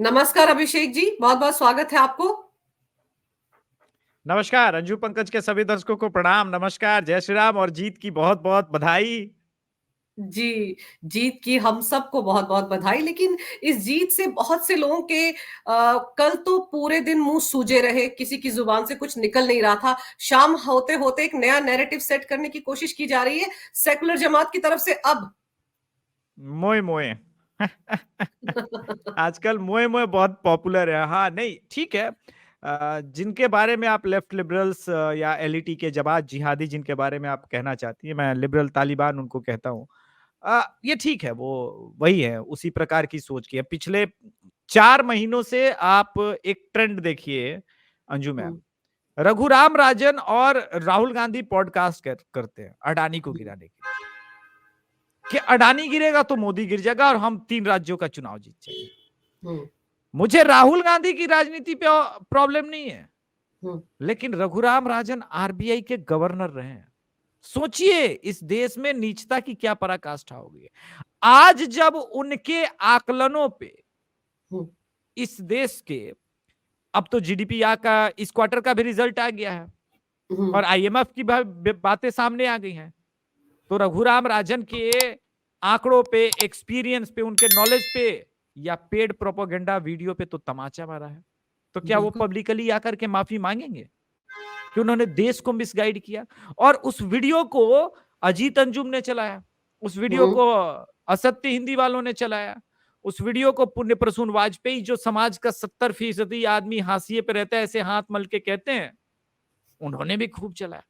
नमस्कार अभिषेक जी, बहुत बहुत स्वागत है आपको। नमस्कार अंजू पंकज के सभी दर्शकों को प्रणाम। नमस्कार, जय श्री राम और जीत की बहुत बहुत बधाई। जी, जीत की हम सबको बहुत बहुत बधाई। लेकिन इस जीत से बहुत से लोगों के कल तो पूरे दिन मुंह सूजे रहे, किसी की जुबान से कुछ निकल नहीं रहा था। शाम होते होते एक नया नैरेटिव सेट करने की कोशिश की जा रही है सेकुलर जमात की तरफ से अब। मोए मोए आजकल मोए मोए बहुत पॉपुलर है। हाँ, नहीं ठीक है। जिनके बारे में आप लेफ्ट लिबरल्स या एलईटी के जमात जिहादी जिनके बारे में आप कहना चाहती है, मैं लिबरल तालिबान उनको कहता हूँ। ये ठीक है, वो वही है, उसी प्रकार की सोच की है। पिछले 4 महीनों से आप एक ट्रेंड देखिए अंजू मैम, हम्म, रघुराम राजन और राहुल गांधी पॉडकास्ट करते हैं अडानी को गिराने के लिए, कि अडानी गिरेगा तो मोदी गिर जाएगा और हम 3 राज्यों का चुनाव जीत जाएंगे। हम्म, मुझे राहुल गांधी की राजनीति पे प्रॉब्लम नहीं है, हम्म, लेकिन रघुराम राजन आरबीआई के गवर्नर रहे हैं। सोचिए इस देश में नीचता की क्या पराकाष्ठा होगी आज जब उनके आकलनों पे हम्म, इस देश के, अब तो जीडीपी का इस क्वार्टर का भी रिजल्ट आ गया है हम्म, और आईएमएफ की बातें सामने आ गई हैं। तो रघुराम राजन के आंकड़ों पे, एक्सपीरियंस पे, उनके नॉलेज पे या पेड प्रोपोगेंडा वीडियो पे तो तमाचा मारा है। तो क्या वो बिल्कुल। पब्लिकली आकर के माफी मांगेंगे कि उन्होंने देश को मिसगाइड किया? और उस वीडियो को अजीत अंजुम ने चलाया, उस वीडियो हम्म, को असत्य हिंदी वालों ने चलाया, उस वीडियो को पुण्य प्रसून वाजपेयी, जो समाज का 70% आदमी हाशिए पे रहता है, ऐसे हाथ मल के कहते हैं, उन्होंने भी खूब चलाया।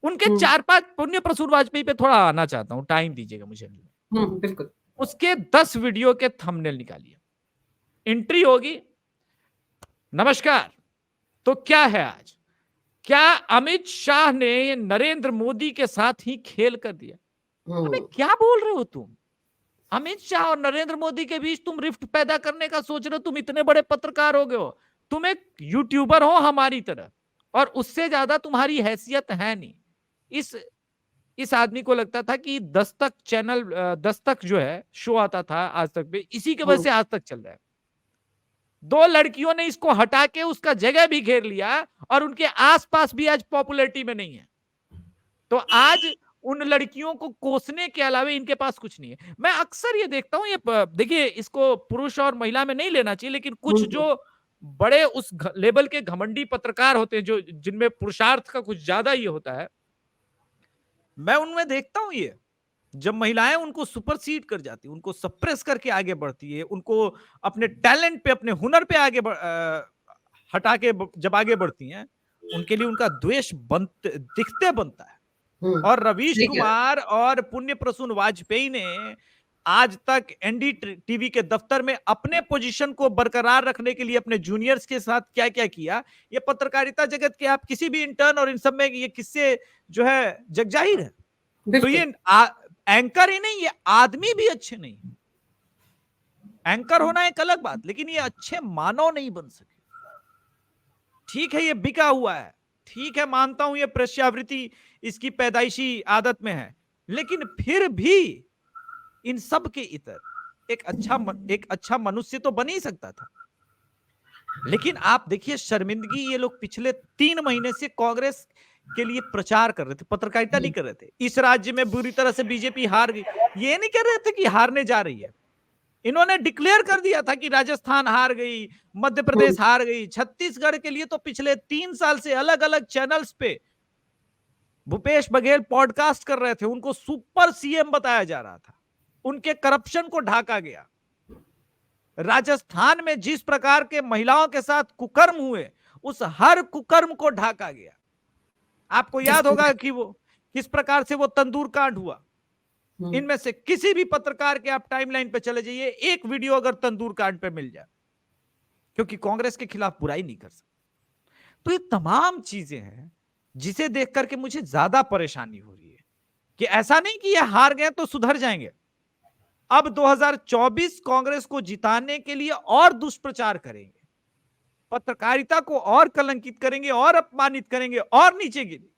उनके हम्म, 4-5 पुण्य प्रसून वाजपेयी पे थोड़ा आना चाहता हूं, टाइम दीजिएगा मुझे। बिल्कुल। उसके 10 वीडियो के थंबनेल निकालिए, एंट्री होगी, नमस्कार। तो क्या है आज, क्या अमित शाह ने नरेंद्र मोदी के साथ ही खेल कर दिया? अबे हम्म, क्या बोल रहे हो तुम? अमित शाह और नरेंद्र मोदी के बीच तुम रिफ्ट पैदा करने का सोच रहे हो? तुम इतने बड़े पत्रकार हो गए हो, तुम एक यूट्यूबर हो हमारी तरह, और उससे ज्यादा तुम्हारी हैसियत है नहीं। इस इस आदमी को लगता था कि दस्तक चैनल, दस्तक जो है शो आता था आज तक पे, इसी के वजह हम्म, से आज तक चल रहा है। 2 लड़कियों ने इसको हटा के उसका जगह भी घेर लिया और उनके आसपास भी आज पॉपुलैरिटी में नहीं है। तो आज उन लड़कियों को कोसने के अलावा इनके पास कुछ नहीं है। मैं अक्सर ये देखता हूं, ये देखिए, इसको पुरुष और महिला में नहीं लेना चाहिए, लेकिन कुछ हम्म, जो बड़े उस लेवल के घमंडी पत्रकार होते हैं, जो जिनमें पुरुषार्थ का कुछ ज्यादा ये होता है, मैं उनमें देखता हूं ये, जब महिलाएं उनको सुपरसीड कर जाती है, उनको सप्रेस करके आगे बढ़ती है, उनको अपने टैलेंट पे, अपने हुनर पे हटा के जब आगे बढ़ती हैं, उनके लिए उनका द्वेष दिखते बनता है। और रवीश सही कह रहे कुमार और पुण्य प्रसून वाजपेयी ने आज तक एनडीटीवी के दफ्तर में अपने पोजीशन को बरकरार रखने के लिए अपने जूनियर्स के साथ क्या क्या किया, ये पत्रकारिता जगत के आप किसी भी इंटर्न और इन सब में ये किस्से जो है जगजाहिर है। तो बिल्कुल। ये एंकर ही नहीं, ये आदमी भी अच्छे नहीं। एंकर होना एक अलग बात, लेकिन ये अच्छे मानव नहीं बन सके। ठीक है, ये बिका हुआ है, ठीक है, मानता हूं ये प्रश्यावृत्ति इसकी पैदाइशी आदत में है, लेकिन फिर भी इन सब के इतर एक अच्छा मनुष्य तो बन ही सकता था। लेकिन आप देखिए शर्मिंदगी, ये लोग पिछले 3 महीने से कांग्रेस के लिए प्रचार कर रहे थे, पत्रकारिता नहीं कर रहे थे। इस राज्य में बुरी तरह से बीजेपी हार गई, ये नहीं कर रहे थे कि हारने जा रही है। इन्होंने डिक्लेयर कर दिया था कि राजस्थान हार गई, मध्य हम्म, प्रदेश हार गई, छत्तीसगढ़ के लिए तो पिछले 3 साल से अलग अलग चैनल्स पे भूपेश बघेल पॉडकास्ट कर रहे थे, उनको सुपर सीएम बताया जा रहा था, उनके करप्शन को ढाका गया। राजस्थान में जिस प्रकार के महिलाओं के साथ कुकर्म हुए, उस हर कुकर्म को ढाका गया। आपको याद होगा कि वो किस प्रकार से वो तंदूर कांड हुआ। हम्म, इनमें से किसी भी पत्रकार के आप टाइमलाइन पे चले जाइए, एक वीडियो अगर तंदूर कांड पे मिल जाए, क्योंकि कांग्रेस के खिलाफ बुराई नहीं कर सकते। तो ये तमाम चीजें हैं जिसे देख करके मुझे ज्यादा परेशानी हो रही है, कि ऐसा नहीं कि ये हार गए तो सुधर जाएंगे। अब 2024 कांग्रेस को जिताने के लिए और दुष्प्रचार करेंगे, पत्रकारिता को और कलंकित करेंगे, और अपमानित करेंगे, और नीचे गिरेंगे।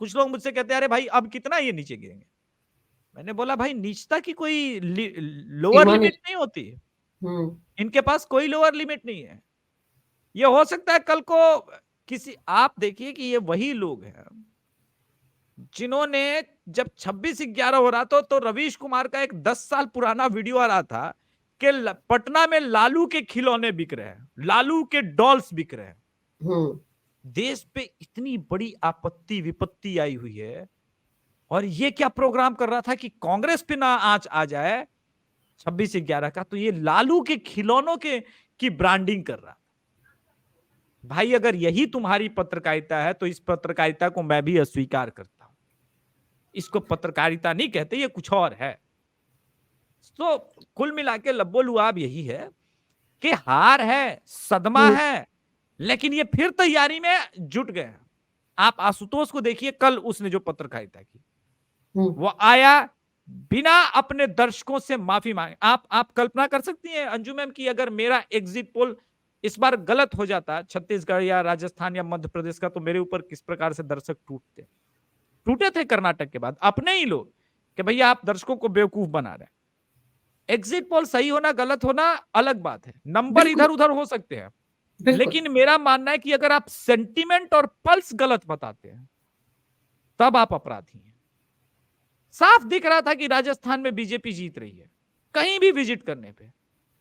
कुछ लोग मुझसे कहते हैं, अरे भाई अब कितना ये नीचे गिरेंगे? मैंने बोला भाई नीचता की कोई लोअर सीमा नहीं। लिमिट नहीं होती। हम्म। इनके पास कोई लोअर लिमिट नहीं है। ये हो सकता है कल को किसी, आप देखिए कि ये वही लोग हैं जिन्होंने, जब 26/11 हो रहा था तो रवीश कुमार का एक 10 साल पुराना वीडियो आ रहा था कि पटना में लालू के खिलौने बिक रहे हैं, लालू के डॉल्स बिक रहे हैं। हम्म। देश पे इतनी बड़ी आपत्ति विपत्ति आई हुई है, और ये क्या प्रोग्राम कर रहा था कि कांग्रेस पे ना आंच आ जाए 26/11 का, तो ये लालू के खिलौनों के की ब्रांडिंग कर रहा। भाई अगर यही तुम्हारी पत्रकारिता है तो इस पत्रकारिता को मैं भी अस्वीकार करता हूं। इसको पत्रकारिता नहीं कहते, ये कुछ और है। तो कुल मिला के लब्बो लुआब यही है कि हार है, सदमा हम्म। है, लेकिन ये फिर तैयारी में जुट गए हैं। आप आशुतोष को देखिए, कल उसने जो पत्रकारिता की, हम्म। वो आया बिना अपने दर्शकों से माफी मांगे। आप कल्पना कर सकती हैं अंजू मैम की अगर मेरा एग्जिट पोल इस बार गलत हो जाता छत्तीसगढ़ या राजस्थान या मध्य प्रदेश का, तो मेरे ऊपर किस प्रकार से दर्शक टूटे थे कर्नाटक के बाद, अपने ही लोग, कि भैया आप दर्शकों को बेवकूफ बना रहे हैं। एग्जिट पोल सही होना गलत होना अलग बात है, नंबर बिल्कुल। इधर उधर हो सकते हैं, बिल्कुल। लेकिन मेरा मानना है कि अगर आप सेंटीमेंट और पल्स गलत बताते हैं तब आप अपराधी हैं। साफ दिख रहा था कि राजस्थान में बीजेपी जीत रही है, कहीं भी विजिट करने पे,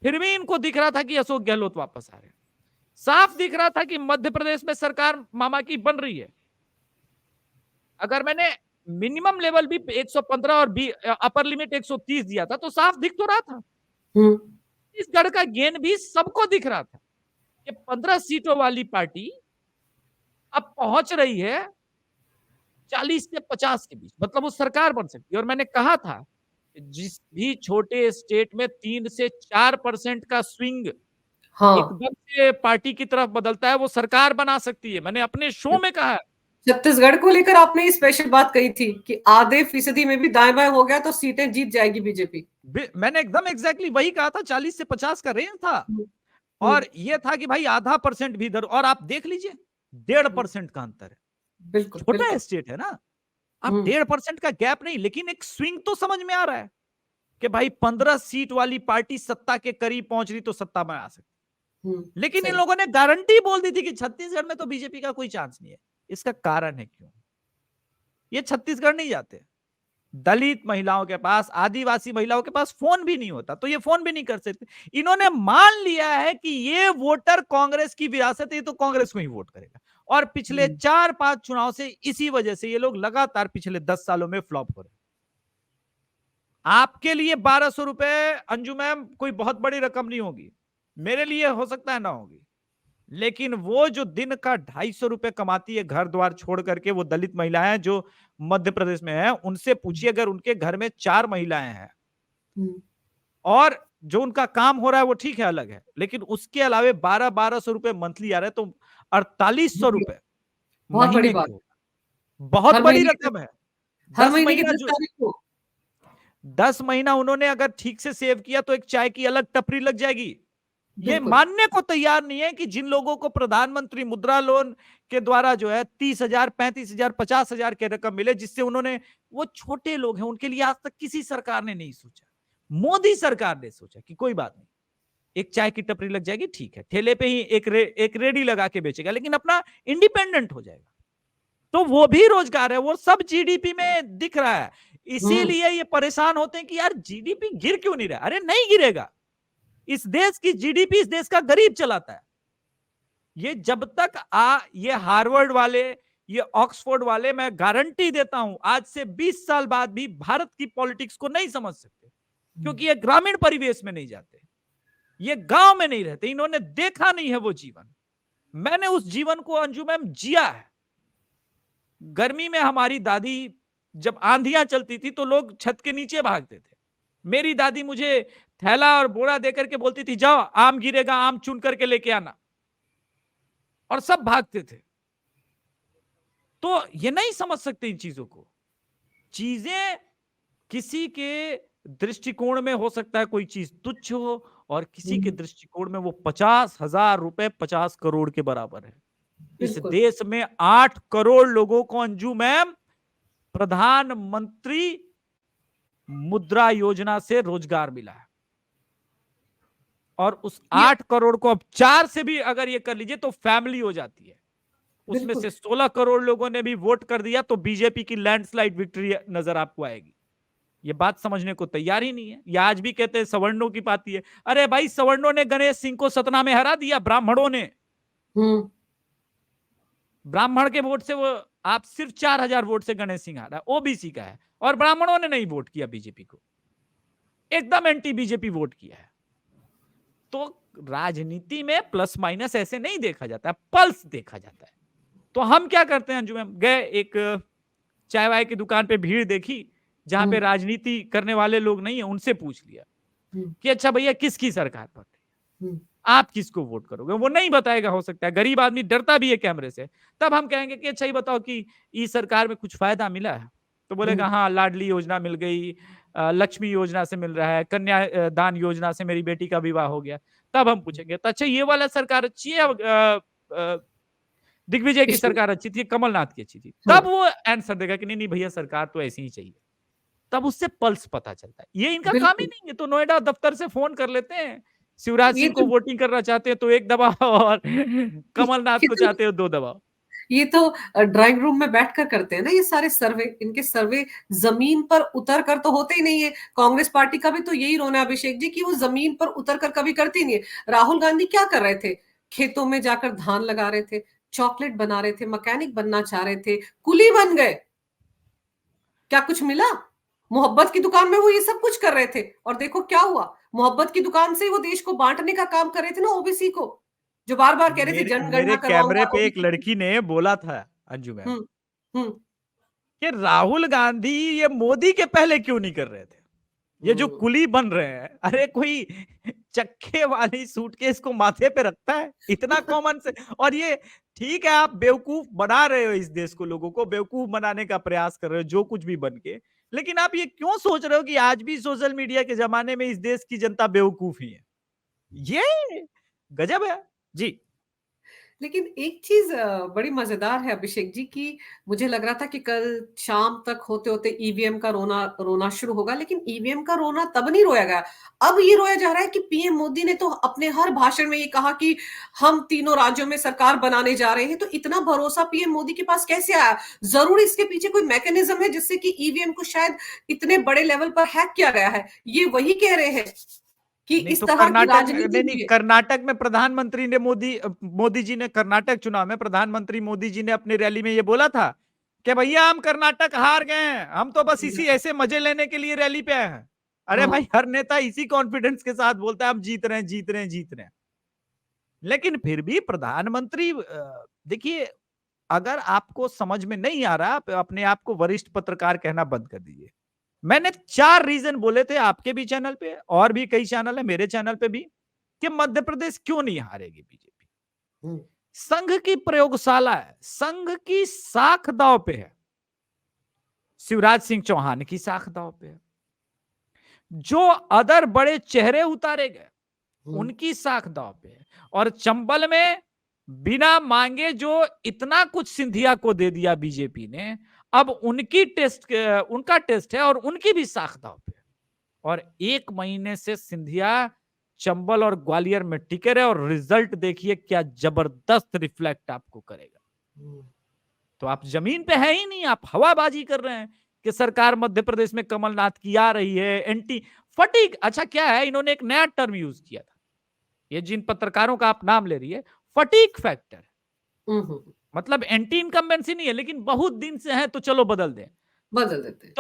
फिर भी इनको दिख रहा था कि अशोक गहलोत वापस आ रहे हैं। साफ दिख रहा था कि मध्य प्रदेश में सरकार मामा की बन रही है। अगर मैंने मिनिमम लेवल भी 115 और अपर लिमिट 130 दिया था तो साफ दिख तो रहा था। हम्म। छत्तीसगढ़ का गेन भी सबको दिख रहा था कि 15 सीटों वाली पार्टी अब पहुंच रही है 40 से 50 के बीच, मतलब वो सरकार बन सकती है। और मैंने कहा था जिस भी छोटे स्टेट में 3 से 4% का स्विंग हाँ। एकदम से पार्टी की तरफ बदलता है, वो सरकार बना सकती है। मैंने अपने शो में कहा है। छत्तीसगढ़ को लेकर आपने ये स्पेशल बात कही थी कि आधे फीसदी में भी दाएं बाएं हो गया तो सीटें जीत जाएगी बीजेपी। मैंने एकदम एग्जैक्टली वही कहा था, 40 से 50 का रेंज था। हम्म। और हम्म। ये था कि भाई आधा परसेंट भी इधर, और आप देख लीजिए 1.5% का अंतर है। बिल्कुल। छोटा बिल्कुल। स्टेट है ना, आप हम्म। 1.5% का गैप नहीं, लेकिन एक स्विंग तो समझ में आ रहा है कि भाई 15 सीट वाली पार्टी सत्ता के करीब पहुंच रही तो सत्ता में आ सकती। लेकिन इन सही। लोगों ने गारंटी बोल दी थी कि छत्तीसगढ़ में तो बीजेपी का कोई चांस नहीं है। इसका कारण है क्यों? ये छत्तीसगढ़ नहीं जाते, दलित महिलाओं के पास, आदिवासी महिलाओं के पास फोन भी नहीं होता, तो ये फोन भी नहीं कर सकते। इन्होंने मान लिया है कि ये वोटर कांग्रेस की विरासत है, तो कांग्रेस को ही वोट करेगा। और पिछले 4-5 चुनाव से इसी वजह से ये लोग लगातार पिछले 10 सालों में फ्लॉप हो रहे हैं। आपके लिए 1200 रुपए अंजू मैम कोई बहुत बड़ी रकम नहीं होगी, मेरे लिए हो सकता है ना होगी, लेकिन वो जो दिन का 250 रुपए कमाती है घर द्वार छोड़ करके, वो दलित महिलाएं जो मध्य प्रदेश में है, उनसे पूछिए अगर उनके घर में 4 महिलाएं हैं और जो उनका काम हो रहा है वो ठीक है, अलग है, लेकिन उसके अलावे 1200 रुपए मंथली आ रहे हैं, तो 4800 रुपए बहुत बड़ी महीने बात। के हो, बहुत हर बड़ी महीने रकम है। हर 10 महीने की महीना 10 जो तारीख को। 10 महीना उन्होंने अगर ठीक से सेव किया तो एक चाय की अलग टपरी लग जाएगी। ये बिल्कुल। मानने को तैयार नहीं है कि जिन लोगों को प्रधानमंत्री मुद्रा लोन के द्वारा जो है 30,000, 35,000, 50,000 के रकम मिले, जिससे उन्होंने, वो छोटे लोग हैं, उनके लिए आज तक किसी सरकार ने नहीं सोचा। मोदी सरकार ने सोचा कि कोई बात नहीं, एक चाय की टपरी लग जाएगी, ठीक है, ठेले पे ही एक रेडी लगा के बेचेगा, लेकिन अपना इंडिपेंडेंट हो जाएगा, तो वो भी रोजगार है, वो सब जीडीपी में दिख रहा है। हम्म। इसीलिए ये परेशान होते हैं कि यार जीडीपी गिर क्यों नहीं रहा। अरे नहीं गिरेगा, इस देश की जीडीपी इस देश का गरीब चलाता है। ये जब तक ये हार्वर्ड वाले, ये ऑक्सफोर्ड वाले, मैं गारंटी देता हूं आज से 20 साल बाद भी भारत की पॉलिटिक्स को नहीं समझ सकते, क्योंकि ये ग्रामीण परिवेश में नहीं जाते, ये गांव में नहीं रहते, इन्होंने देखा नहीं है वो जीवन। मैंने उस जीवन को अंजू मैम जिया है। गर्मी में हमारी दादी, जब आंधियां चलती थी तो लोग छत के नीचे भागते थे। मेरी दादी मुझे थैला और बोरा देकर के बोलती थी, जाओ आम गिरेगा, आम चुन करके लेके आना, और सब भागते थे। तो ये नहीं समझ सकते इन चीजों को। चीजें किसी के दृष्टिकोण में हो सकता है कोई चीज तुच्छ हो, और किसी के दृष्टिकोण में वो 50,000 रुपए 50 करोड़ के बराबर है। इस बिल्कुल। देश में 8 करोड़ लोगों को अंजू मैम प्रधानमंत्री मुद्रा योजना से रोजगार मिला है, और उस ये 8 करोड़ को अब 4 से भी अगर ये कर लीजिए तो फैमिली हो जाती है। उसमें बिल्कुल। से 16 करोड़ लोगों ने भी वोट कर दिया तो बीजेपी की लैंडस्लाइड विक्ट्री नजर आपको आएगी। ये बात समझने को तैयार ही नहीं है। या आज भी कहते हैं सवर्णों की पार्टी है। अरे भाई, सवर्णों ने गणेश सिंह को सतना में हरा दिया, ब्राह्मणों ने। हम्म। ब्राह्मण के वोट से वो, आप सिर्फ 4000 वोट से गणेश सिंह हारा, ओबीसी का है, और ब्राह्मणों ने नहीं वोट किया बीजेपी को, एकदम एंटी बीजेपी वोट किया है। तो राजनीति में प्लस माइनस ऐसे नहीं देखा जाता, पल्स देखा जाता है। तो हम क्या करते हैं, अंजुम, गए एक चाय वाय की दुकान पे, भीड़ देखी जहां पे राजनीति करने वाले लोग नहीं है, उनसे पूछ लिया कि अच्छा भैया किसकी सरकार बन रही है, आप किसको वोट करोगे। वो नहीं बताएगा, हो सकता है, गरीब आदमी डरता भी है कैमरे से। तब हम कहेंगे कि अच्छा ही बताओ कि इस सरकार में कुछ फायदा मिला है, तो बोलेगा हाँ, लाडली योजना मिल गई, लक्ष्मी योजना से मिल रहा है, कन्या दान योजना से मेरी बेटी का विवाह हो गया। तब हम पूछेंगे तो अच्छा ये वाला सरकार अच्छी है, दिग्विजय की सरकार अच्छी थी, कमलनाथ की अच्छी थी, तब वो आंसर देगा कि नहीं नहीं भैया सरकार तो ऐसी ही चाहिए। तब उससे पल्स पता चलता है। ये इनका काम ही बिल्कुल। नहीं है। तो नोएडा दफ्तर से फोन कर लेते हैं, शिवराज ये सिंह को तो वोटिंग करना चाहते हैं तो 1 दबाओ, और कमलनाथ ये को तो चाहते हो 2 दबाओ। ये तो ड्राइंग रूम में बैठकर करते हैं ना ये सारे सर्वे। इनके सर्वे जमीन पर उतर कर तो होते ही नहीं है। कांग्रेस पार्टी का भी तो यही रोना है अभिषेक जी, कि वो जमीन पर उतर कर कभी करती नहीं है। राहुल गांधी क्या कर रहे थे? खेतों में जाकर धान लगा रहे थे, चॉकलेट बना रहे थे, मैकेनिक बनना चाह रहे थे, कुली बन गए। क्या कुछ मिला? मोहब्बत की दुकान में वो ये सब कुछ कर रहे थे, और देखो क्या हुआ। मोहब्बत की दुकान से वो देश को बांटने का काम कर रहे थे ना, ओबीसी को, जो बार बार कह रहे थे मेरे जनगणना मेरे कैमरे करवाऊंगा पे एक ओबीसी की। लड़की ने बोला था, अंजू मैम, हम्म। हम्म। कि राहुल गांधी ये मोदी के पहले क्यों नहीं कर रहे थे, ये जो कुली बन रहे हैं। अरे कोई चक्के वाली सूटकेस को माथे पे रखता है, इतना कॉमन से। और ये ठीक है, आप बेवकूफ बना रहे हो, इस देश को, लोगों को बेवकूफ बनाने का प्रयास कर रहे हो, जो कुछ भी बन के। लेकिन आप ये क्यों सोच रहे हो कि आज भी सोशल मीडिया के जमाने में इस देश की जनता बेवकूफ ही है? ये गजब है जी। लेकिन एक चीज बड़ी मजेदार है अभिषेक जी की, मुझे लग रहा था कि कल शाम तक होते होते ईवीएम का रोना रोना शुरू होगा, लेकिन ईवीएम का रोना तब नहीं रोया गया। अब ये रोया जा रहा है कि पीएम मोदी ने तो अपने हर भाषण में ये कहा कि हम तीनों राज्यों में सरकार बनाने जा रहे हैं। तो इतना भरोसा पीएम मोदी के पास कैसे आया? जरूर इसके पीछे कोई मैकेनिज्म है जिससे कि ईवीएम को शायद इतने बड़े लेवल पर हैक किया गया है। ये वही कह रहे हैं कि नहीं इस तो तरह की कर्नाटक, राजनीति नहीं हुई नहीं, है। कर्नाटक में प्रधानमंत्री ने मोदी जी ने कर्नाटक चुनाव में प्रधानमंत्री मोदी जी ने अपनी रैली में ये बोला था कि भैया हम कर्नाटक हार गए हैं, हम तो बस इसी ऐसे मजे लेने के लिए रैली पे आए हैं। अरे भाई, हर नेता इसी कॉन्फिडेंस के साथ बोलता है हम जीत रहे हैं, जीत रहे हैं, जीत रहे हैं। लेकिन फिर भी प्रधानमंत्री, देखिए, अगर आपको समझ में नहीं आ रहा, आप अपने आप को वरिष्ठ पत्रकार कहना बंद कर दीजिए। मैंने 4 रीजन बोले थे आपके भी चैनल पे, और भी कई चैनल है, मेरे चैनल पे भी, कि मध्य प्रदेश क्यों नहीं हारेगी बीजेपी। संघ की प्रयोगशाला है, संघ की साख दांव पे है, शिवराज सिंह चौहान की साख दांव पे है, जो अदर बड़े चेहरे उतारे गए उनकी साख दांव पे है, और चंबल में बिना मांगे जो इतना कुछ सिंधिया को दे दिया बीजेपी ने, अब उनका टेस्ट है, और उनकी भी साख दांव पे। और 1 महीने से सिंधिया चंबल और ग्वालियर में टिके रहे, और रिजल्ट देखिए क्या जबरदस्त रिफ्लेक्ट आपको करेगा। तो आप जमीन पे है ही नहीं, आप हवाबाजी कर रहे हैं कि सरकार मध्य प्रदेश में कमलनाथ की आ रही है, एंटी फटीक। अच्छा क्या है, इन्होंने एक नया टर्म यूज किया था, ये जिन पत्रकारों का आप नाम ले रही है, फटीक फैक्टर। मतलब एंटी इनकम्बेंसी नहीं है, लेकिन बहुत दिन से है तो चलो बदल दें, बदल देते हैं।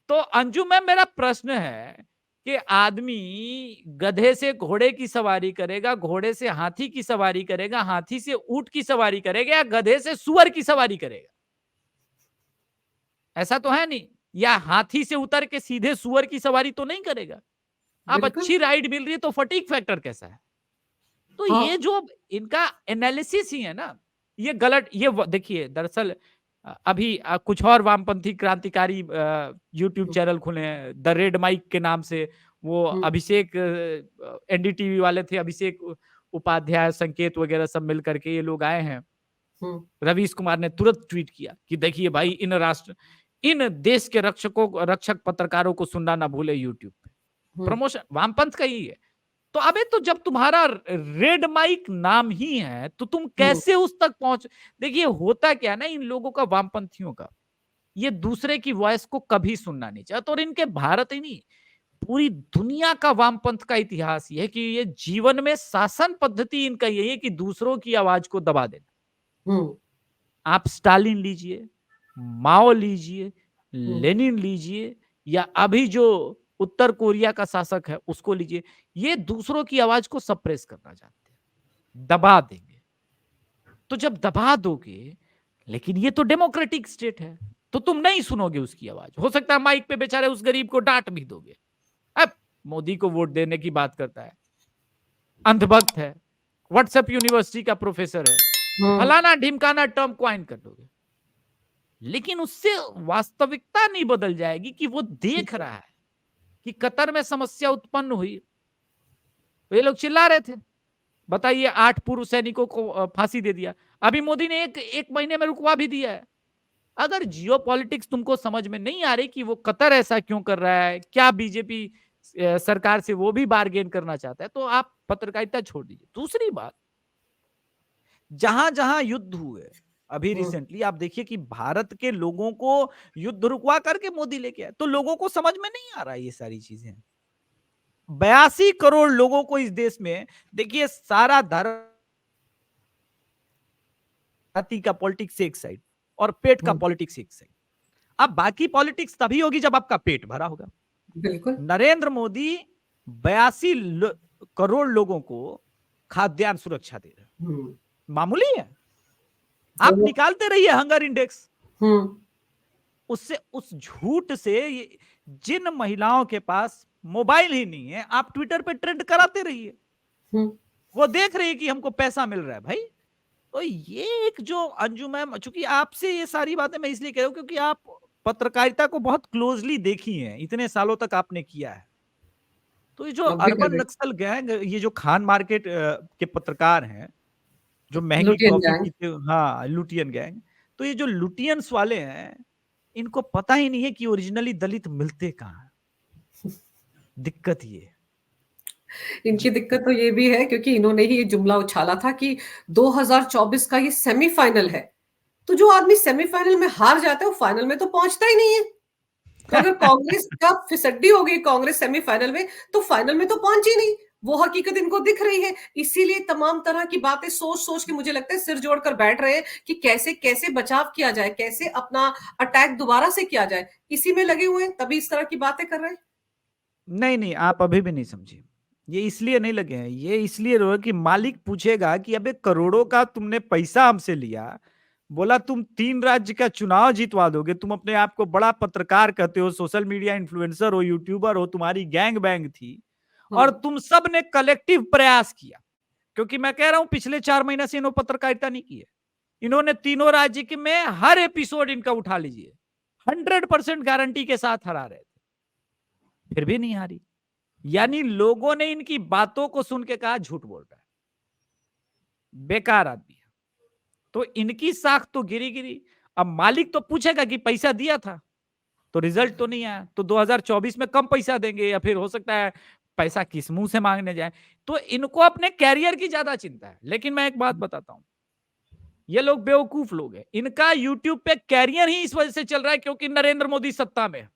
तो अंजू मैम, मेरा प्रश्न है कि आदमी गधे से घोड़े की सवारी करेगा, घोड़े से हाथी की सवारी करेगा, हाथी से ऊंट की सवारी करेगा, या गधे से सुअर की सवारी करेगा? ऐसा तो है नहीं। या हाथी से उतर के सीधे सुअर की सवारी तो नहीं करेगा। अब बिल्कुल। अच्छी राइड मिल रही है तो फटीक फैक्टर कैसा है? तो हाँ। ये जो इनका एनालिसिस ही है ना, ये गलत। ये देखिए, दरअसल अभी कुछ और वामपंथी क्रांतिकारी यूट्यूब चैनल खुले हैं, द रेड माइक के नाम से। वो अभिषेक, एनडीटीवी वाले थे, अभिषेक उपाध्याय, संकेत वगैरह सब मिल करके ये लोग आए हैं। रवीश कुमार ने तुरंत ट्वीट किया कि देखिए भाई, इन देश के रक्षक पत्रकारों को सुनना ना भूले यूट्यूब पे। प्रमोशन वामपंथ का ही है। तो अबे तो जब तुम्हारा रेड माइक नाम ही है तो तुम कैसे उस तक पहुंच। देखिए होता क्या है ना, इन लोगों का, वामपंथियों का, ये दूसरे की वॉइस को कभी सुनना नहीं चाहते। और इनके भारत ही नहीं, पूरी दुनिया का वामपंथ का इतिहास ये है कि ये जीवन में शासन पद्धति इनका यही है कि दूसरों की आवाज को दबा देना। आप स्टालिन लीजिए, माओ लीजिए, लेनिन लीजिए, या अभी जो उत्तर कोरिया का शासक है उसको लीजिए, ये दूसरों की आवाज को सप्रेस करना चाहते हैं, दबा देंगे। तो जब दबा दोगे, लेकिन ये तो डेमोक्रेटिक स्टेट है, तो तुम नहीं सुनोगे उसकी आवाज। हो सकता है माइक पे बेचारे उस गरीब को डांट भी दोगे, अब मोदी को वोट देने की बात करता है, अंधभक्त है, व्हाट्सएप यूनिवर्सिटी का प्रोफेसर है, फलाना ढिमकाना टर्म क्वाइन कर दोगे, लेकिन उससे वास्तविकता नहीं बदल जाएगी कि वो देख रहा है कि कतर में समस्या उत्पन्न हुई। ये लोग चिल्ला रहे थे, बताइए 8 पूर्व सैनिकों को फांसी दे दिया, अभी मोदी ने एक महीने में रुकवा भी दिया है। अगर जियो पॉलिटिक्स तुमको समझ में नहीं आ रही कि वो कतर ऐसा क्यों कर रहा है, क्या बीजेपी सरकार से वो भी बार्गेन करना चाहता है, तो आप पत्रकारिता छोड़ दीजिए। दूसरी बात, जहां जहां युद्ध हुए अभी रिसेंटली, आप देखिए कि भारत के लोगों को युद्ध रुकवा करके मोदी लेके आए, तो लोगों को समझ में नहीं आ रहा है ये सारी चीजें। 82 करोड़ लोगों को इस देश में, देखिए सारा धर्म जाति का पॉलिटिक्स एक साइड और पेट का पॉलिटिक्स एक साइड। अब बाकी पॉलिटिक्स तभी होगी जब आपका पेट भरा होगा। बिल्कुल। नरेंद्र मोदी 82 करोड़ लोगों को खाद्यान्न सुरक्षा दे रहे हैं, मामूली है। आप निकालते रहिए हंगर इंडेक्स, उससे, उस झूठ से, जिन महिलाओं के पास मोबाइल ही नहीं है, आप ट्विटर पे ट्रेंड कराते रहिए, वो देख रही है कि हमको पैसा मिल रहा है भाई। तो ये एक जो अंजुम है, चूंकि आपसे ये सारी बातें मैं इसलिए कह रहा हूं क्योंकि आप पत्रकारिता को बहुत क्लोजली देखी है, इतने सालों तक आपने किया है। तो ये जो अर्बन नक्सल गैंग, ये जो खान मार्केट के पत्रकार हैं, जो महंगी कॉफी पीते, हाँ लुटियन गैंग, तो ये जो लुटियंस वाले हैं, इनको पता ही नहीं है कि ओरिजिनली दलित मिलते कहां है। दिक्कत ये, इनकी दिक्कत तो ये भी है क्योंकि इन्होंने ही ये जुमला उछाला था कि 2024 का ये सेमीफाइनल है, तो जो आदमी सेमीफाइनल में हार जाता है वो फाइनल में तो पहुंचता ही नहीं है। तो अगर कांग्रेस का फिसड्डी हो गई, कांग्रेस सेमीफाइनल में, तो फाइनल में तो पहुंची नहीं। वो हकीकत इनको दिख रही है, इसीलिए तमाम तरह की बातें सोच सोच के मुझे लगता है सिर जोड़कर बैठ रहे हैं कि कैसे कैसे बचाव किया जाए, कैसे अपना अटैक दोबारा से किया जाए, इसी में लगे हुए हैं, तभी इस तरह की बातें कर रहे हैं। नहीं नहीं, आप अभी भी नहीं समझे। ये इसलिए नहीं लगे हैं, ये इसलिए रहो कि मालिक पूछेगा कि अबे करोड़ों का तुमने पैसा हमसे लिया, बोला तुम 3 राज्य का चुनाव जितवा दोगे, तुम अपने आप को बड़ा पत्रकार कहते हो, सोशल मीडिया इन्फ्लुएंसर हो, यूट्यूबर हो, तुम्हारी गैंग बैंग थी, और तुम सब ने कलेक्टिव प्रयास किया। क्योंकि मैं कह रहा हूं पिछले 4 महीने से इन्होंने पत्रकारिता नहीं की है, इन्होंने तीनों राज्य के में हर एपिसोड इनका उठा लीजिए, 100% गारंटी के साथ हरा रहे थे, फिर भी नहीं हारी। यानी लोगों ने इनकी बातों को सुन के कहा झूठ बोल रहा है, बेकार आदमी है। तो इनकी साख तो गिरी गिरी। अब मालिक तो पूछेगा कि पैसा दिया था तो रिजल्ट तो नहीं आया, तो 2024 में कम पैसा देंगे, या फिर हो सकता है पैसा किस मुंह से मांगने जाए। तो इनको अपने कैरियर की ज्यादा चिंता है। लेकिन मैं एक बात बताता हूं, ये लोग बेवकूफ लोग हैं, इनका यूट्यूब पे कैरियर ही इस वजह से चल रहा है क्योंकि नरेंद्र मोदी सत्ता में है।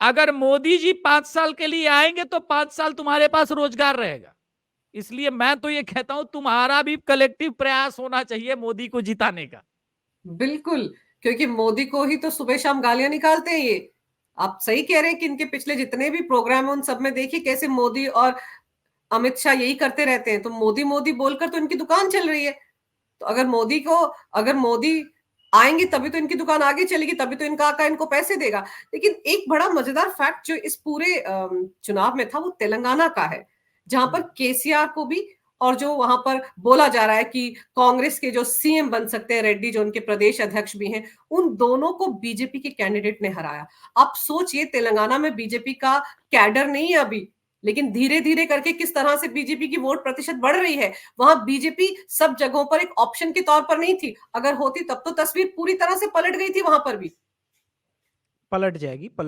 अगर मोदी जी 5 साल के लिए आएंगे तो 5 साल तुम्हारे पास रोजगार रहेगा। इसलिए मैं तो ये कहता हूं तुम्हारा भी कलेक्टिव प्रयास होना चाहिए मोदी को जिताने का। बिल्कुल, क्योंकि मोदी को ही तो सुबह शाम गालियां निकालते हैं ये। आप सही कह रहे हैं कि इनके पिछले जितने भी प्रोग्राम है उन सब में देखिए कैसे मोदी और अमित शाह यही करते रहते हैं, तो मोदी मोदी बोलकर तो इनकी दुकान चल रही है। तो अगर मोदी आएंगे तभी तो इनकी दुकान आगे चलेगी, तभी तो इनका आका इनको पैसे देगा। लेकिन एक बड़ा मजेदार फैक्ट जो इस पूरे चुनाव में था वो तेलंगाना का है, जहां पर केसीआर को भी, और जो वहां पर बोला जा रहा है कि कांग्रेस के जो सीएम बन सकते हैं रेड्डी, जो उनके प्रदेश अध्यक्ष भी हैं, उन दोनों को बीजेपी के कैंडिडेट ने हराया। आप सोचिए तेलंगाना में बीजेपी का कैडर नहीं है अभी, लेकिन धीरे धीरे करके किस तरह से बीजेपी की वोट प्रतिशत बढ़ रही है। वहां बीजेपी सब जगहों पर एक ऑप्शन के तौर पर नहीं थी, अगर होती तब तो तस्वीर पूरी तरह से पलट गई थी वहां पर भी। पलट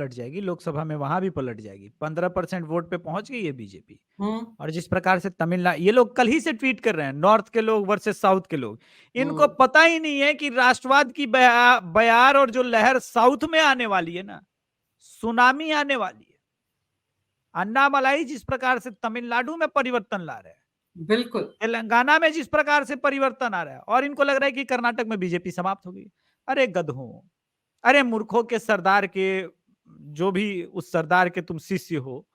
जाएगी लोकसभा में, वहां भी पलट जाएगी। 15% वोट पे पहुंच गई है बीजेपी। और जिस प्रकार से तमिलनाडु, ये लोग कल ही से ट्वीट कर रहे हैं, नॉर्थ के लोग वर्सेस साउथ के लोग, इनको पता ही नहीं है कि राष्ट्रवाद की बयार और जो लहर साउथ में आने वाली है ना, सुनामी आने वाली है। अन्नामलाई जिस प्रकार से तमिलनाडु में परिवर्तन ला रहे हैं, बिल्कुल, तेलंगाना में जिस प्रकार से परिवर्तन आ रहा है, और इनको लग रहा है कि कर्नाटक में बीजेपी समाप्त हो गई। अरे गधों, अरे मूर्खों के सरदार के, जो भी उस सरदार के तुम शिष्य हो,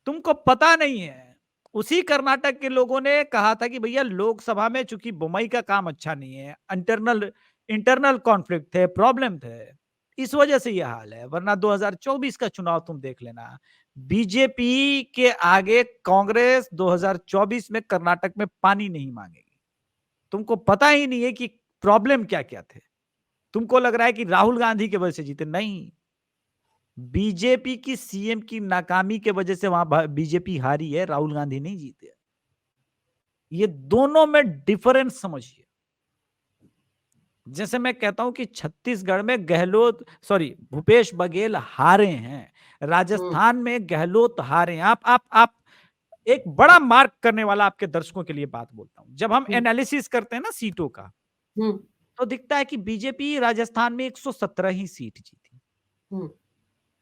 तुमको पता नहीं है। उसी कर्नाटक के लोगों ने कहा था कि भैया लोकसभा में चूंकि बुम्बई का काम अच्छा नहीं है, इंटरनल कॉन्फ्लिक्ट थे, प्रॉब्लम थे, इस वजह से यह हाल है। वरना 2024 का चुनाव तुम देख लेना, बीजेपी के आगे कांग्रेस 2024 में कर्नाटक में पानी नहीं मांगेगी। तुमको पता ही नहीं है कि प्रॉब्लम क्या क्या थे। तुमको लग रहा है कि राहुल गांधी की वजह से जीते, नहीं, बीजेपी की सीएम की नाकामी के वजह से वहां बीजेपी हारी है, राहुल गांधी नहीं जीते। ये दोनों में डिफरेंस समझिए। जैसे मैं कहता हूं कि छत्तीसगढ़ में भूपेश बघेल हारे हैं, राजस्थान में गहलोत हारे हैं। आप एक बड़ा मार्क करने वाला आपके दर्शकों के लिए बात बोलता हूं। जब हम एनालिसिस करते हैं ना सीटों का, तो दिखता है कि बीजेपी राजस्थान में 117 ही सीट जीती,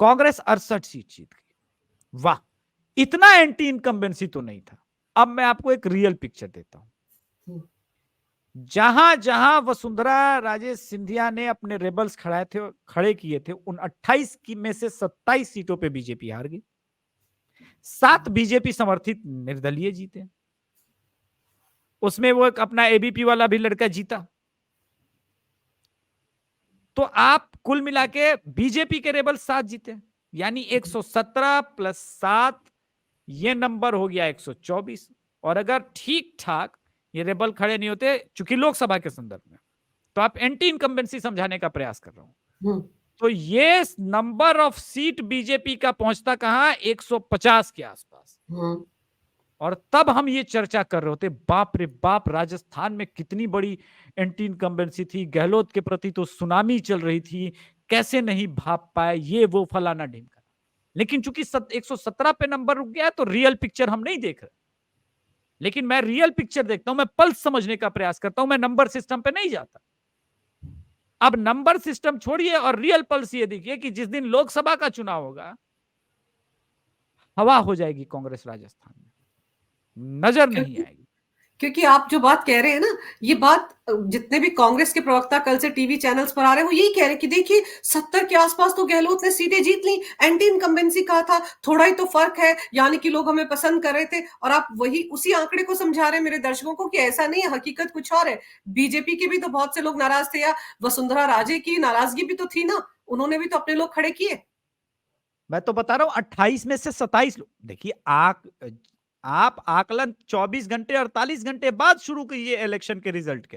कांग्रेस 68 सीट जीत गई। वाह, इतना एंटी इनकम्बेंसी तो नहीं था। अब मैं आपको एक रियल पिक्चर देता हूं। जहां जहां वसुंधरा राजे सिंधिया ने अपने रेबल्स खड़े किए थे, उन 28 में से 27 सीटों पे बीजेपी हार गई। 7 बीजेपी समर्थित निर्दलीय जीते, उसमें वो एक अपना एबीपी वाला भी लड़का जीता। तो आप कुल मिला के बीजेपी के रेबल 7 जीते, यानी 117 प्लस 7, ये नंबर हो गया 124। और अगर ठीक ठाक ये रेबल खड़े नहीं होते, चूंकि लोकसभा के संदर्भ में, तो आप एंटी इनकम्बेंसी समझाने का प्रयास कर रहा हूं, तो ये नंबर ऑफ सीट बीजेपी का पहुंचता कहां, 150 के आसपास। और तब हम ये चर्चा कर रहे होते, बाप रे बाप, राजस्थान में कितनी बड़ी एंटी इनकम्बेंसी थी, गहलोत के प्रति तो सुनामी चल रही थी, कैसे नहीं भाप पाए, ये वो फलाना ढिमका। लेकिन चूंकि 117 पे नंबर रुक गया, तो रियल पिक्चर हम नहीं देख रहे। लेकिन मैं रियल पिक्चर देखता हूं, मैं पल्स समझने का प्रयास करता हूं, मैं नंबर सिस्टम पे नहीं जाता। अब नंबर सिस्टम छोड़िए और रियल पल्स ये देखिए कि जिस दिन लोकसभा का चुनाव होगा, हवा हो जाएगी कांग्रेस राजस्थान में, नजर नहीं आएगी। क्योंकि आप जो बात कह रहे हैं ना, ये बात जितने भी कांग्रेस के प्रवक्ता कल से टीवी चैनल्स पर आ रहे हैं, वो यही कह रहे हैं कि देखिए 70 के आसपास तो गहलोत ने सीटें जीत ली, एंटी इनकम्बेंसी कहा था, थोड़ा ही तो फर्क है, यानी कि लोग हमें पसंद कर रहे थे। और आप वही उसी आंकड़े को समझा रहे हैं मेरे दर्शकों को कि ऐसा नहीं है, हकीकत कुछ और है। बीजेपी के भी तो बहुत से लोग नाराज थे, या वसुंधरा राजे की नाराजगी भी तो थी ना, उन्होंने भी तो अपने लोग खड़े किए। मैं तो बता रहा हूं 28 में से 27 लोग। देखिए आप आकलन 24 घंटे 48 घंटे बाद शुरू कीजिए इलेक्शन के रिजल्ट के।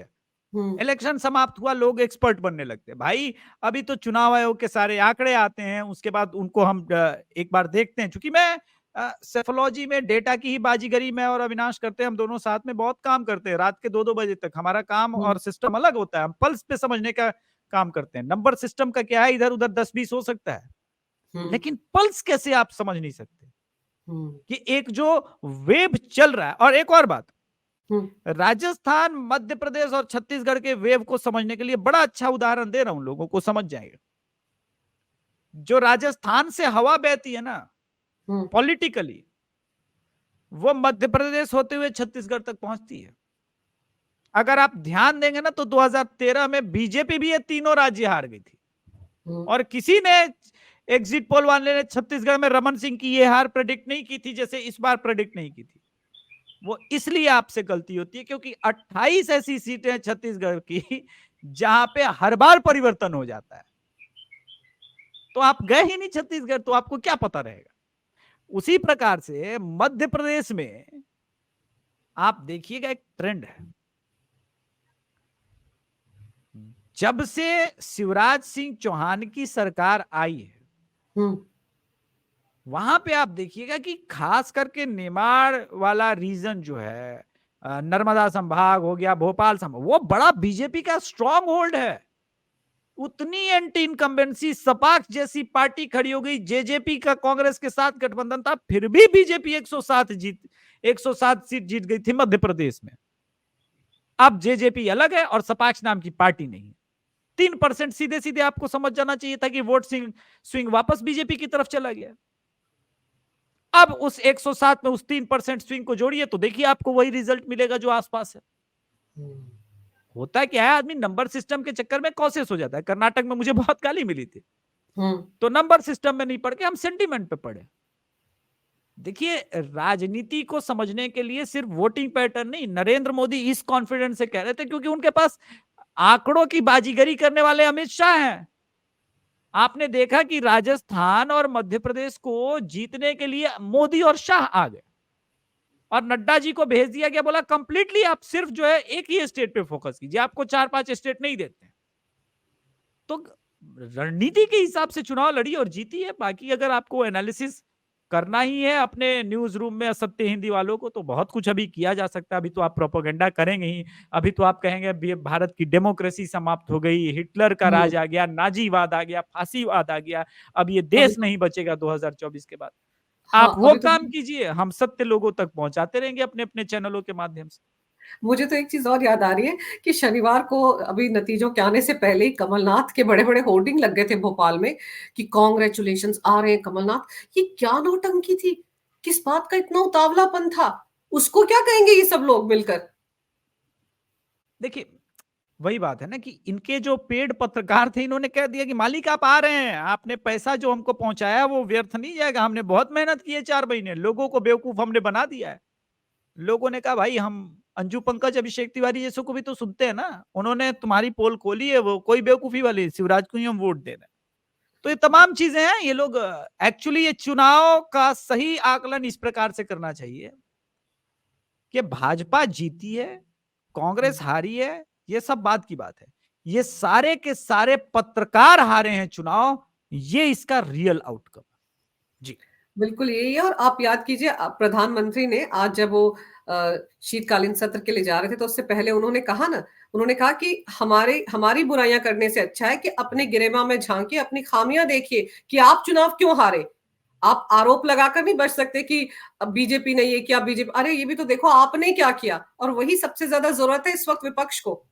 इलेक्शन समाप्त हुआ, लोग एक्सपर्ट बनने लगते भाई। अभी तो चुनाव आयोग के सारे आंकड़े आते हैं, उसके बाद उनको हम एक बार देखते हैं। चूंकि मैं सेफोलॉजी में डेटा की ही बाजीगरी मैं और अविनाश करते हैं, हम दोनों साथ में बहुत काम करते हैं, रात के 2-2 बजे तक हमारा काम और सिस्टम अलग होता है। हम पल्स पे समझने का काम करते हैं। नंबर सिस्टम का क्या है, इधर उधर 10-20 हो सकता है, लेकिन पल्स कैसे आप समझ नहीं सकते कि एक जो वेव चल रहा है। और एक और बात, राजस्थान, मध्य प्रदेश और छत्तीसगढ़ के वेव को समझने के लिए बड़ा अच्छा उदाहरण दे रहा हूं, लोगों को समझ जाएगा। जो राजस्थान से हवा बहती है ना पॉलिटिकली, वो मध्य प्रदेश होते हुए छत्तीसगढ़ तक पहुंचती है। अगर आप ध्यान देंगे ना, तो 2013 में बीजेपी भी ये तीनों राज्य हार गई थी, और किसी ने एग्जिट पोल वाले ने छत्तीसगढ़ में रमन सिंह की ये हार प्रेडिक्ट नहीं की थी, जैसे इस बार प्रेडिक्ट नहीं की थी। वो इसलिए आपसे गलती होती है क्योंकि 28 ऐसी सीटें छत्तीसगढ़ की जहां पे हर बार परिवर्तन हो जाता है। तो आप गए ही नहीं छत्तीसगढ़, तो आपको क्या पता रहेगा। उसी प्रकार से मध्य प्रदेश में आप देखिएगा, एक ट्रेंड है। जब से शिवराज सिंह चौहान की सरकार आई है, वहां पे आप देखिएगा कि खास करके नेमाड़ वाला रीजन जो है, नर्मदा संभाग हो गया, भोपाल संभाग, वो बड़ा बीजेपी का स्ट्रांग होल्ड है। उतनी एंटी इनकम्बेंसी सपाक्स जैसी पार्टी खड़ी हो गई, जेजेपी का कांग्रेस के साथ गठबंधन था, फिर भी बीजेपी 107 सीट जीत गई थी मध्य प्रदेश में। अब जेजेपी अलग है और सपाक्स नाम की पार्टी नहीं है। 3% सीधे सीधे आपको समझ जाना चाहिए था कि वोट स्विंग वापस बीजेपी की तरफ चला गया। अब उस 107 में उस 3% स्विंग को जोड़िए तो देखिए आपको वही रिजल्ट मिलेगा जो आसपास है। होता क्या है, आदमी नंबर सिस्टम के चक्कर में कॉन्शियस हो जाता है। कर्नाटक में मुझे बहुत गाली मिली थी, तो नंबर सिस्टम में नहीं पढ़ के हम सेंटीमेंट पे पढ़े। देखिए, राजनीति को समझने के लिए सिर्फ वोटिंग पैटर्न नहीं, नरेंद्र मोदी इस कॉन्फिडेंस से कह रहे थे क्योंकि उनके पास आंकड़ों की बाजीगरी करने वाले अमित शाह हैं। आपने देखा कि राजस्थान और मध्य प्रदेश को जीतने के लिए मोदी और शाह आ गए और नड्डा जी को भेज दिया गया, बोला कंप्लीटली आप सिर्फ जो है एक ही स्टेट पे फोकस कीजिए, आपको 4-5 स्टेट नहीं देते। तो रणनीति के हिसाब से चुनाव लड़ी और जीती है। बाकी अगर आपको एनालिसिस करना ही है अपने न्यूज रूम में असत्य हिंदी वालों को, तो बहुत कुछ अभी किया जा सकता है। अभी तो आप प्रोपोगेंडा करेंगे ही, अभी तो आप कहेंगे भारत की डेमोक्रेसी समाप्त हो गई, हिटलर का राज आ गया, नाजीवाद आ गया, फांसीवाद आ गया, अब ये देश नहीं बचेगा 2024 के बाद। आप वो काम कीजिए, हम सत्य लोगों तक पहुंचाते रहेंगे अपने अपने चैनलों के माध्यम से। मुझे तो एक चीज और याद आ रही है कि शनिवार को अभी नतीजों के आने से पहले ही कमलनाथ के बड़े बड़े होर्डिंग लग गए थे भोपाल में कि कांग्रेचुलेशंस आ रहे हैं कमलनाथ। ये क्या नौटंकी थी, किस बात का इतना उतावलापन था, उसको क्या कहेंगे ये सब लोग मिलकर। देखिए, वही बात है ना कि इनके जो पेड पत्रकार थे, इन्होंने कह दिया कि मालिक आप आ रहे हैं, आपने पैसा जो हमको पहुंचाया वो व्यर्थ नहीं जाएगा, हमने बहुत मेहनत की है 4 महीने, लोगों को बेवकूफ हमने बना दिया है। लोगों ने कहा भाई हम अंजू पंकज, अभिषेक तिवारी जैसों को भी तो सुनते हैं ना, उन्होंने तुम्हारी पोल खोली है, वो कोई बेवकूफी वाली, शिवराज को ही हम वोट दे रहे हैं। तो ये तमाम चीजें हैं। ये लोग एक्चुअली ये चुनाव का सही आकलन इस प्रकार से करना चाहिए कि भाजपा जीती है, कांग्रेस हारी है, ये सब बात की बात है, ये सारे के सारे पत्रकार हारे हैं चुनाव, ये इसका रियल आउटकम। जी बिल्कुल यही है। और आप याद कीजिए, प्रधानमंत्री ने आज जब वो शीतकालीन सत्र के लिए जा रहे थे तो उससे पहले उन्होंने कहा ना, उन्होंने कहा कि हमारी बुराइयां करने से अच्छा है कि अपने गिरेबां में झांकिए, अपनी खामियां देखिए कि आप चुनाव क्यों हारे। आप आरोप लगाकर नहीं बच सकते कि बीजेपी ने ये किया, बीजेपी, अरे ये भी तो देखो आपने क्या किया। और वही सबसे ज्यादा जरूरत है इस वक्त विपक्ष को।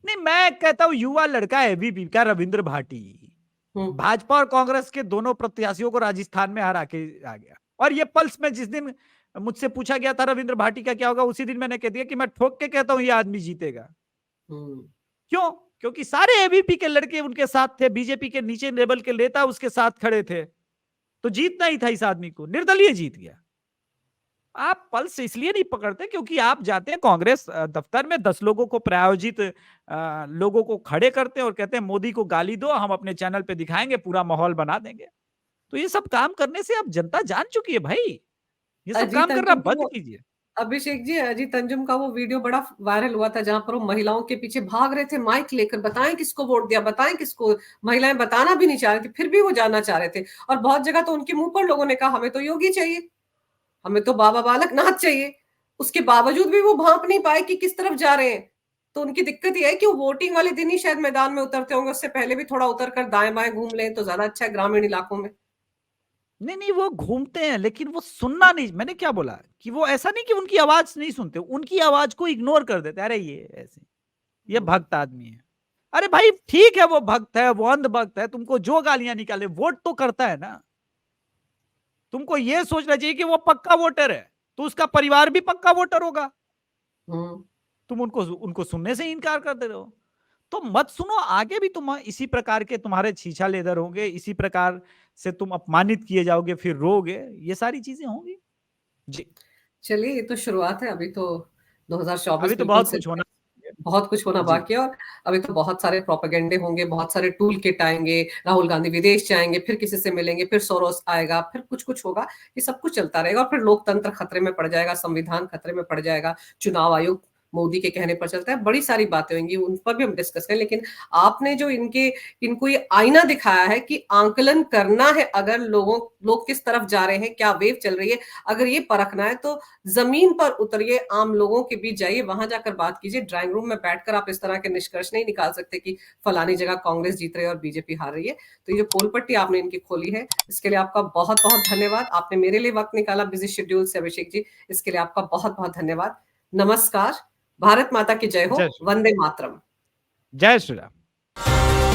नहीं, मैं कहता हूं युवा लड़का है एबीपी का रविंद्र भाटी, भाजपा और कांग्रेस के दोनों प्रत्याशियों को राजस्थान में हरा के आ गया। और ये पल्स में जिस दिन मुझसे पूछा गया था रविंद्र भाटी का क्या होगा, उसी दिन मैंने कह दिया कि मैं ठोक के कहता हूं ये आदमी जीतेगा। क्यों? क्योंकि सारे एबीपी के लड़के उनके साथ थे, बीजेपी के नीचे लेवल के नेता उसके साथ खड़े थे, तो जीतना ही था इस आदमी को, निर्दलीय जीत गया। आप पल्स इसलिए नहीं पकड़ते क्योंकि आप जाते हैं कांग्रेस दफ्तर में, 10 लोगों को प्रायोजित लोगों को खड़े करते हैं और कहते हैं मोदी को गाली दो, हम अपने चैनल पे दिखाएंगे, पूरा माहौल बना देंगे। तो ये सब काम करने से अब जनता जान चुकी है भाई, ये सब काम करना बंद कीजिए। अभिषेक जी, अजीत अंजुम का वो वीडियो बड़ा वायरल हुआ था जहां पर वो महिलाओं के पीछे भाग रहे थे माइक लेकर, बताएं किसको वोट दिया, बताएं किसको। महिलाएं बताना भी नहीं चाह रही थी, फिर भी वो जानना चाह रहे थे। और बहुत जगह तो उनके मुंह पर लोगों ने कहा हमें तो योगी चाहिए, हमें तो बाबा बालक नाथ चाहिए। उसके बावजूद भी वो भांप नहीं पाए कि किस तरफ जा रहे हैं। तो उनकी दिक्कत यह है कि वो वोटिंग वाले दिन ही शायद मैदान में उतरते होंगे, उससे पहले भी थोड़ा उतर कर दाएं बाएं घूम लें तो ज्यादा अच्छा है ग्रामीण इलाकों में। नहीं नहीं, वो घूमते हैं लेकिन वो सुनना नहीं। मैंने क्या बोला कि वो ऐसा नहीं कि उनकी आवाज नहीं सुनते, उनकी आवाज को इग्नोर कर देते। अरे ये ऐसे, ये भक्त आदमी है। अरे भाई ठीक है, वो भक्त है, वो अंध भक्त है, तुमको जो गालियां निकाले, वोट तो करता है ना। तुमको ये सोचना चाहिए कि वो पक्का वोटर है तो उसका परिवार भी पक्का वोटर होगा। तुम उनको उनको सुनने से इनकार कर दे रहे हो, तो मत सुनो। आगे भी तुम इसी प्रकार के तुम्हारे छीछा लेदर होंगे, इसी प्रकार से तुम अपमानित किए जाओगे, फिर रोगे, ये सारी चीजें होंगी। जी चलिए, ये तो शुरुआत है, अभी तो 2024 अभी तो बिल्कुल बहुत कुछ होना बाकी है। और अभी तो बहुत सारे प्रोपेगेंडे होंगे, बहुत सारे टूल किट आएंगे, राहुल गांधी विदेश जाएंगे, फिर किसी से मिलेंगे, फिर सोरोस आएगा, फिर कुछ कुछ होगा। ये सब कुछ चलता रहेगा और फिर लोकतंत्र खतरे में पड़ जाएगा, संविधान खतरे में पड़ जाएगा, चुनाव आयोग मोदी के कहने पर चलता है, बड़ी सारी बातें होंगी, उन पर भी हम डिस्कस करें। लेकिन आपने जो इनको ये आईना दिखाया है कि आंकलन करना है, अगर लोग किस तरफ जा रहे हैं, क्या वेव चल रही है, अगर ये परखना है तो जमीन पर उतरिए, आम लोगों के बीच जाइए, वहां जाकर बात कीजिए। ड्राइंग रूम में बैठकर आप इस तरह के निष्कर्ष नहीं निकाल सकते कि फलानी जगह कांग्रेस जीत रही है और बीजेपी हार रही है। तो ये जो पोल पट्टी आपने इनकी खोली है, इसके लिए आपका बहुत बहुत धन्यवाद। आपने मेरे लिए वक्त निकाला बिजी शेड्यूल से, अभिषेक जी, इसके लिए आपका बहुत बहुत धन्यवाद। नमस्कार। भारत माता की जय हो। जय श्री राम। वंदे मातरम। जय श्री राम।